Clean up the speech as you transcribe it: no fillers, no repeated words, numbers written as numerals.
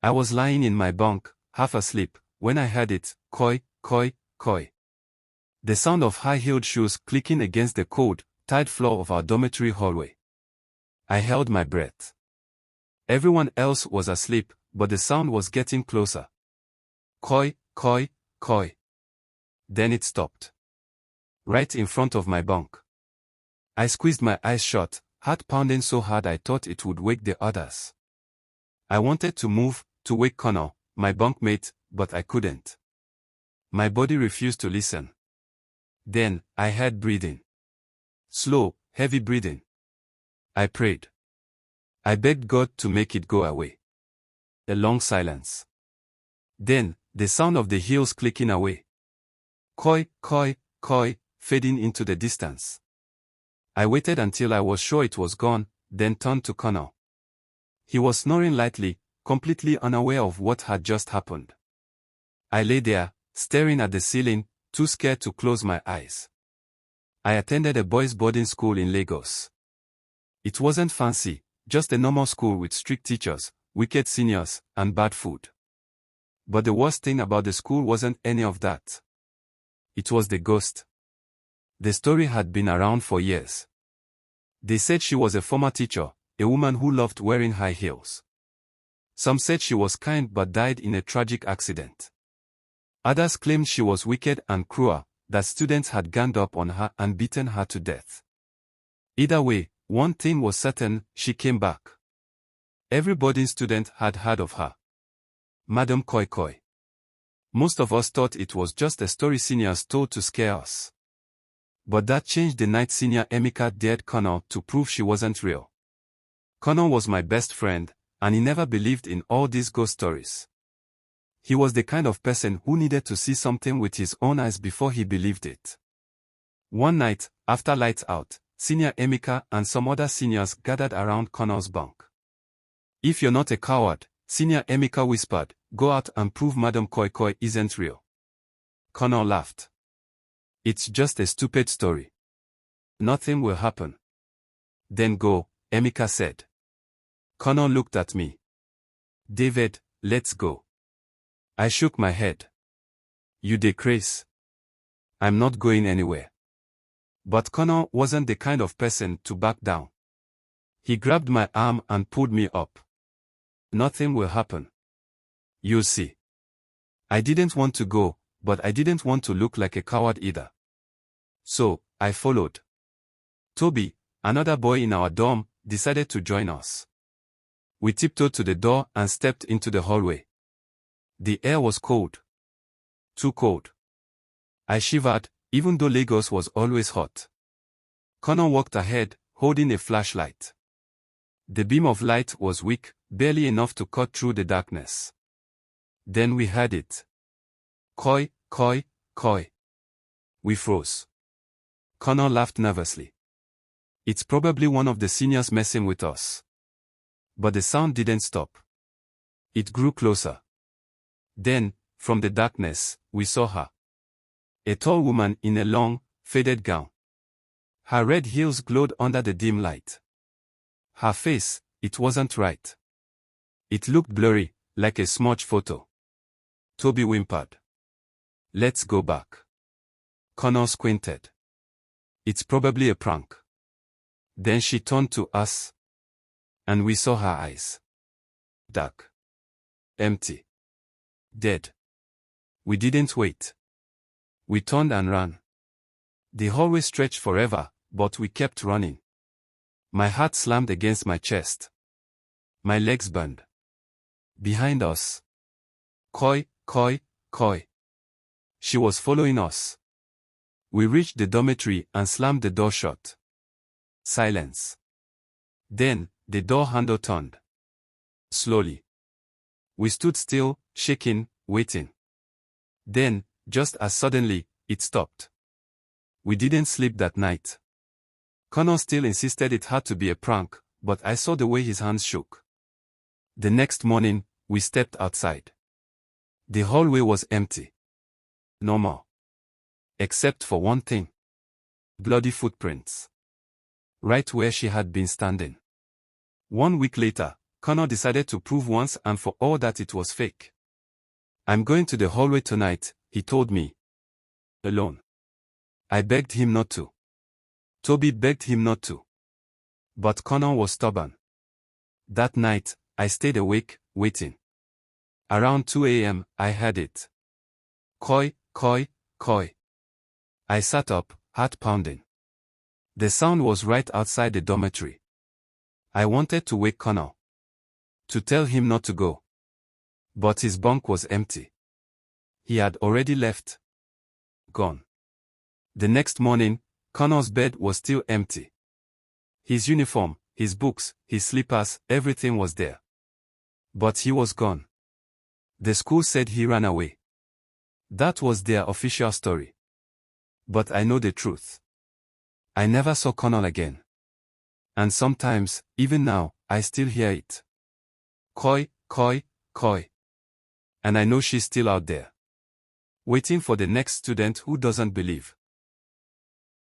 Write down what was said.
I was lying in my bunk, half asleep, when I heard it, koi, koi, koi. The sound of high-heeled shoes clicking against the cold, tiled floor of our dormitory hallway. I held my breath. Everyone else was asleep, but the sound was getting closer. Koi, koi, koi. Then it stopped. Right in front of my bunk. I squeezed my eyes shut, heart pounding so hard I thought it would wake the others. I wanted to move, to wake Connor, my bunkmate, but I couldn't. My body refused to listen. Then, I heard breathing. Slow, heavy breathing. I prayed. I begged God to make it go away. A long silence. Then, the sound of the heels clicking away. Koi, koi, koi, fading into the distance. I waited until I was sure it was gone, then turned to Connor. He was snoring lightly, completely unaware of what had just happened. I lay there, staring at the ceiling, too scared to close my eyes. I attended a boys' boarding school in Lagos. It wasn't fancy, just a normal school with strict teachers, wicked seniors, and bad food. But the worst thing about the school wasn't any of that. It was the ghost. The story had been around for years. They said she was a former teacher, a woman who loved wearing high heels. Some said she was kind but died in a tragic accident. Others claimed she was wicked and cruel, that students had ganged up on her and beaten her to death. Either way, one thing was certain, she came back. Every boarding student had heard of her. Madam Koi Koi. Most of us thought it was just a story seniors told to scare us. But that changed the night Senior Emeka dared Connor to prove she wasn't real. Connor was my best friend, and he never believed in all these ghost stories. He was the kind of person who needed to see something with his own eyes before he believed it. One night, after lights out, Senior Emeka and some other seniors gathered around Connor's bunk. "If you're not a coward," Senior Emeka whispered, "go out and prove Madam Koi Koi isn't real." Connor laughed. "It's just a stupid story. Nothing will happen." "Then go," Emeka said. Connor looked at me. "David, let's go." I shook my head. "You dey craze. I'm not going anywhere." But Connor wasn't the kind of person to back down. He grabbed my arm and pulled me up. "Nothing will happen. You'll see." I didn't want to go, but I didn't want to look like a coward either. So, I followed. Toby, another boy in our dorm, decided to join us. We tiptoed to the door and stepped into the hallway. The air was cold. Too cold. I shivered, even though Lagos was always hot. Connor walked ahead, holding a flashlight. The beam of light was weak, barely enough to cut through the darkness. Then we heard it. Koi, koi, koi. We froze. Connor laughed nervously. "It's probably one of the seniors messing with us." But the sound didn't stop. It grew closer. Then, from the darkness, we saw her. A tall woman in a long, faded gown. Her red heels glowed under the dim light. Her face, it wasn't right. It looked blurry, like a smudge photo. Toby whimpered. "Let's go back." Connor squinted. "It's probably a prank." Then she turned to us. And we saw her eyes. Dark. Empty. Dead. We didn't wait. We turned and ran. The hallway stretched forever, but we kept running. My heart slammed against my chest. My legs burned. Behind us. Koi, koi, koi. She was following us. We reached the dormitory and slammed the door shut. Silence. Then, the door handle turned. Slowly. We stood still, shaking, waiting. Then, just as suddenly, it stopped. We didn't sleep that night. Connor still insisted it had to be a prank, but I saw the way his hands shook. The next morning, we stepped outside. The hallway was empty. No more. Except for one thing. Bloody footprints. Right where she had been standing. 1 week later, Connor decided to prove once and for all that it was fake. I'm going to the hallway tonight, he told me. Alone. I begged him not to. Toby begged him not to. But Connor was stubborn. That night, I stayed awake, waiting. Around 2 a.m., I heard it. Koi, koi, koi. I sat up, heart pounding. The sound was right outside the dormitory. I wanted to wake Connor. To tell him not to go. But his bunk was empty. He had already left. Gone. The next morning, Connor's bed was still empty. His uniform, his books, his slippers, everything was there. But he was gone. The school said he ran away. That was their official story. But I know the truth. I never saw Connor again. And sometimes, even now, I still hear it. Koi, koi, koi. And I know she's still out there. Waiting for the next student who doesn't believe.